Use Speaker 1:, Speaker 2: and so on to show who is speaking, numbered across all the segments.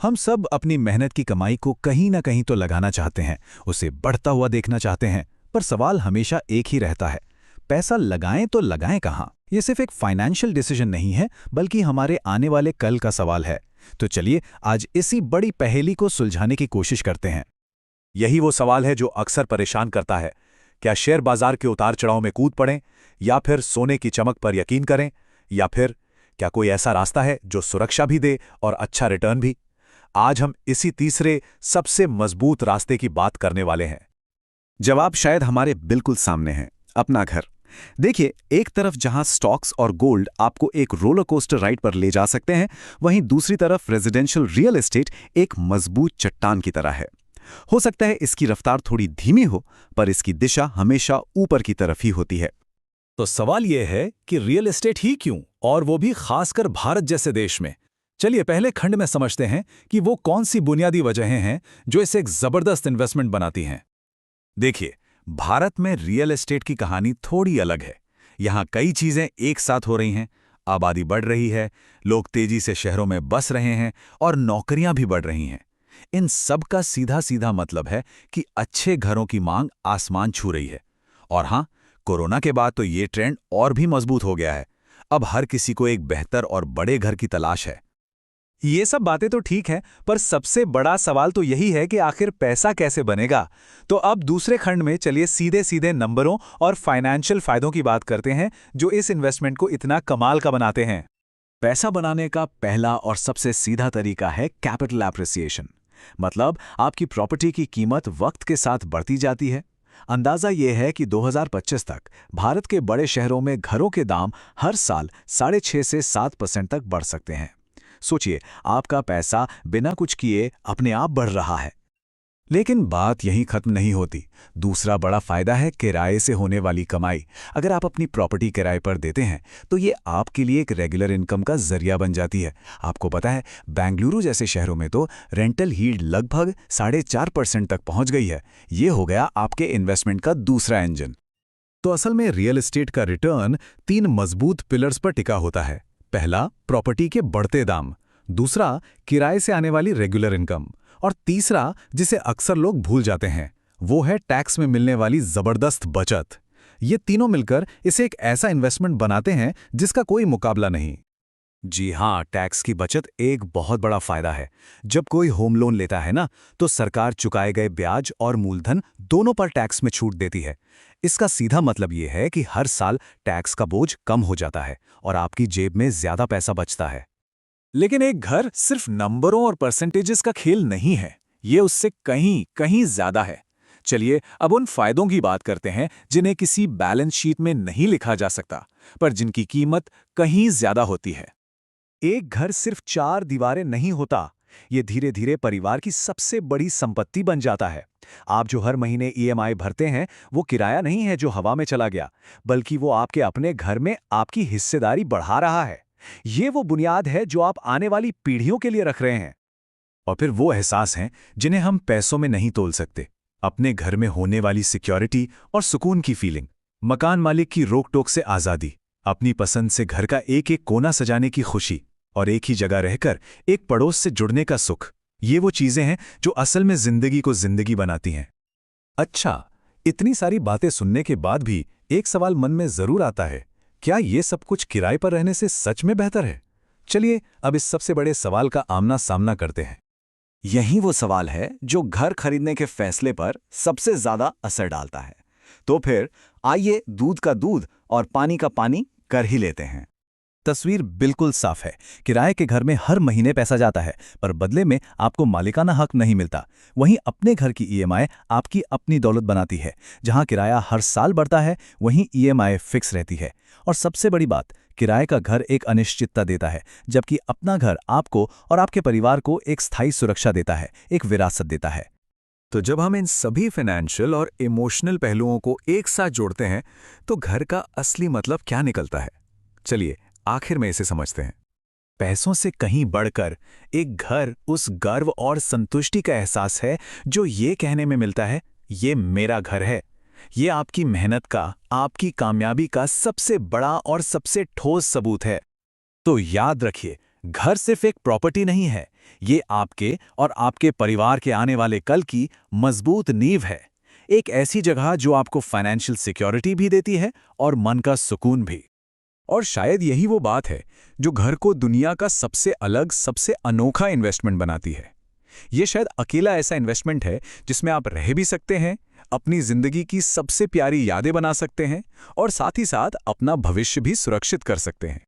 Speaker 1: हम सब अपनी मेहनत की कमाई को कहीं ना कहीं तो लगाना चाहते हैं, उसे बढ़ता हुआ देखना चाहते हैं। पर सवाल हमेशा एक ही रहता है, पैसा लगाएं तो लगाएं कहाँ। ये सिर्फ एक फाइनेंशियल डिसीजन नहीं है, बल्कि हमारे आने वाले कल का सवाल है। तो चलिए आज इसी बड़ी पहेली को सुलझाने की कोशिश करते हैं।
Speaker 2: यही वो सवाल है जो अक्सर परेशान करता है। क्या शेयर बाजार के उतार चढ़ाव में कूद पड़ें, या फिर सोने की चमक पर यकीन करें, या फिर क्या कोई ऐसा रास्ता है जो सुरक्षा भी दे और अच्छा रिटर्न भी। आज हम इसी तीसरे सबसे मजबूत रास्ते की बात करने वाले हैं।
Speaker 3: जवाब शायद हमारे बिल्कुल सामने है, अपना घर। देखिए, एक तरफ जहां स्टॉक्स और गोल्ड आपको एक रोलर कोस्टर राइड पर ले जा सकते हैं, वहीं दूसरी तरफ रेजिडेंशियल रियल एस्टेट एक मजबूत चट्टान की तरह है। हो सकता है इसकी रफ्तार थोड़ी धीमी हो, पर इसकी दिशा हमेशा ऊपर की तरफ ही होती है।
Speaker 2: तो सवाल यह है कि रियल एस्टेट ही क्यों, और वो भी खासकर भारत जैसे देश में। चलिए पहले खंड में समझते हैं कि वो कौन सी बुनियादी वजहें हैं जो इसे एक जबरदस्त इन्वेस्टमेंट बनाती हैं। देखिए, भारत में रियल एस्टेट की कहानी थोड़ी अलग है। यहाँ कई चीजें एक साथ हो रही हैं। आबादी बढ़ रही है, लोग तेजी से शहरों में बस रहे हैं और नौकरियां भी बढ़ रही हैं। इन सब का सीधा सीधा मतलब है कि अच्छे घरों की मांग आसमान छू रही है। और हाँ, कोरोना के बाद तो ये ट्रेंड और भी मजबूत हो गया है। अब हर किसी को एक बेहतर और बड़े घर की तलाश है।
Speaker 1: ये सब बातें तो ठीक हैं, पर सबसे बड़ा सवाल तो यही है कि आखिर पैसा कैसे बनेगा। तो अब दूसरे खंड में चलिए सीधे सीधे नंबरों और फाइनेंशियल फायदों की बात करते हैं जो इस इन्वेस्टमेंट को इतना कमाल का बनाते हैं।
Speaker 3: पैसा बनाने का पहला और सबसे सीधा तरीका है कैपिटल एप्रिसिएशन। मतलब आपकी प्रॉपर्टी की कीमत वक्त के साथ बढ़ती जाती है। अंदाजा ये है कि 2025 तक भारत के बड़े शहरों में घरों के दाम हर साल 6.5 से 7% तक बढ़ सकते हैं। सोचिए, आपका पैसा बिना कुछ किए अपने आप बढ़ रहा है।
Speaker 1: लेकिन बात यहीं खत्म नहीं होती। दूसरा बड़ा फायदा है किराए से होने वाली कमाई। अगर आप अपनी प्रॉपर्टी किराए पर देते हैं तो ये आपके लिए एक रेगुलर इनकम का जरिया बन जाती है। आपको पता है, बेंगलुरु जैसे शहरों में तो रेंटल यील्ड लगभग 4.5% तक पहुंच गई है। ये हो गया आपके इन्वेस्टमेंट का दूसरा इंजन।
Speaker 2: तो असल में रियल एस्टेट का रिटर्न 3 मजबूत पिलर्स पर टिका होता है। पहला, प्रॉपर्टी के बढ़ते दाम। दूसरा, किराए से आने वाली रेगुलर इनकम। और तीसरा, जिसे अक्सर लोग भूल जाते हैं, वो है टैक्स में मिलने वाली जबरदस्त बचत। ये तीनों मिलकर इसे एक ऐसा इन्वेस्टमेंट बनाते हैं जिसका कोई मुकाबला नहीं।
Speaker 3: जी हाँ, टैक्स की बचत एक बहुत बड़ा फायदा है। जब कोई होम लोन लेता है ना, तो सरकार चुकाए गए ब्याज और मूलधन दोनों पर टैक्स में छूट देती है। इसका सीधा मतलब ये है कि हर साल टैक्स का बोझ कम हो जाता है और आपकी जेब में ज्यादा पैसा बचता है।
Speaker 2: लेकिन एक घर सिर्फ नंबरों और परसेंटेजेस का खेल नहीं है, ये उससे कहीं कहीं ज्यादा है। चलिए अब उन फायदों की बात करते हैं जिन्हें किसी बैलेंस शीट में नहीं लिखा जा सकता, पर जिनकी कीमत कहीं ज्यादा होती है।
Speaker 3: एक घर सिर्फ 4 दीवारें नहीं होता, ये धीरे धीरे परिवार की सबसे बड़ी संपत्ति बन जाता है। आप जो हर महीने ईएमआई भरते हैं, वो किराया नहीं है जो हवा में चला गया, बल्कि वो आपके अपने घर में आपकी हिस्सेदारी बढ़ा रहा है। ये वो बुनियाद है जो आप आने वाली पीढ़ियों के लिए रख रहे हैं।
Speaker 1: और फिर वो एहसास हैं जिन्हें हम पैसों में नहीं तोल सकते। अपने घर में होने वाली सिक्योरिटी और सुकून की फीलिंग, मकान मालिक की रोक टोक से आज़ादी, अपनी पसंद से घर का एक एक कोना सजाने की खुशी, और एक ही जगह रहकर एक पड़ोस से जुड़ने का सुख। ये वो चीजें हैं जो असल में जिंदगी को जिंदगी बनाती हैं। अच्छा, इतनी सारी बातें सुनने के बाद भी एक सवाल मन में जरूर आता है, क्या ये सब कुछ किराए पर रहने से सच में बेहतर है? चलिए अब इस सबसे बड़े सवाल का आमना सामना करते हैं।
Speaker 3: यही वो सवाल है जो घर खरीदने के फैसले पर सबसे ज्यादा असर डालता है। तो फिर आइए दूध का दूध और पानी का पानी कर ही लेते हैं।
Speaker 1: तस्वीर बिल्कुल साफ है। किराए के घर में हर महीने पैसा जाता है, पर बदले में आपको मालिकाना हक नहीं मिलता। वहीं अपने घर की ईएमआई आपकी अपनी दौलत बनाती है। जहां किराया हर साल बढ़ता है, वहीं ईएमआई फिक्स रहती है। और सबसे बड़ी बात, किराए का घर एक अनिश्चितता देता है, जबकि अपना घर आपको और आपके परिवार को एक स्थायी सुरक्षा देता है, एक विरासत देता है।
Speaker 2: तो जब हम इन सभी फाइनेंशियल और इमोशनल पहलुओं को एक साथ जोड़ते हैं, तो घर का असली मतलब क्या निकलता है? चलिए आखिर में इसे समझते हैं।
Speaker 1: पैसों से कहीं बढ़कर एक घर उस गर्व और संतुष्टि का एहसास है जो ये कहने में मिलता है, ये मेरा घर है। ये आपकी मेहनत का, आपकी कामयाबी का सबसे बड़ा और सबसे ठोस सबूत है। तो याद रखिए, घर सिर्फ एक प्रॉपर्टी नहीं है,
Speaker 3: ये आपके और आपके परिवार के आने वाले कल की मजबूत नींव है। एक ऐसी जगह जो आपको फाइनेंशियल सिक्योरिटी भी देती है और मन का सुकून भी। और शायद यही वो बात है जो घर को दुनिया का सबसे अलग, सबसे अनोखा इन्वेस्टमेंट बनाती है। ये शायद अकेला ऐसा इन्वेस्टमेंट है जिसमें आप रह भी सकते हैं, अपनी जिंदगी की सबसे प्यारी यादें बना सकते हैं और साथ ही साथ अपना भविष्य भी सुरक्षित कर सकते हैं।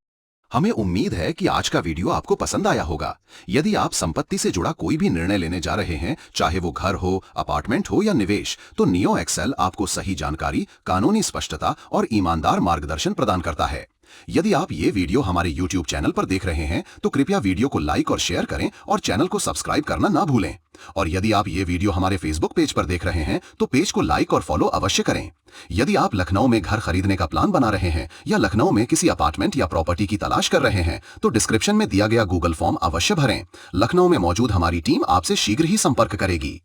Speaker 4: हमें उम्मीद है कि आज का वीडियो आपको पसंद आया होगा। यदि आप संपत्ति से जुड़ा कोई भी निर्णय लेने जा रहे हैं, चाहे वो घर हो, अपार्टमेंट हो या निवेश, तो नियो एक्सेल आपको सही जानकारी, कानूनी स्पष्टता और ईमानदार मार्गदर्शन प्रदान करता है। यदि आप ये वीडियो हमारे YouTube चैनल पर देख रहे हैं तो कृपया वीडियो को लाइक और शेयर करें और चैनल को सब्सक्राइब करना ना भूलें। और यदि आप ये वीडियो हमारे फेसबुक पेज पर देख रहे हैं तो पेज को लाइक और फॉलो अवश्य करें। यदि आप लखनऊ में घर खरीदने का प्लान बना रहे हैं या लखनऊ में किसी अपार्टमेंट या प्रॉपर्टी की तलाश कर रहे हैं तो डिस्क्रिप्शन में दिया गया गूगल फॉर्म अवश्य भरें। लखनऊ में मौजूद हमारी टीम आपसे शीघ्र ही संपर्क करेगी।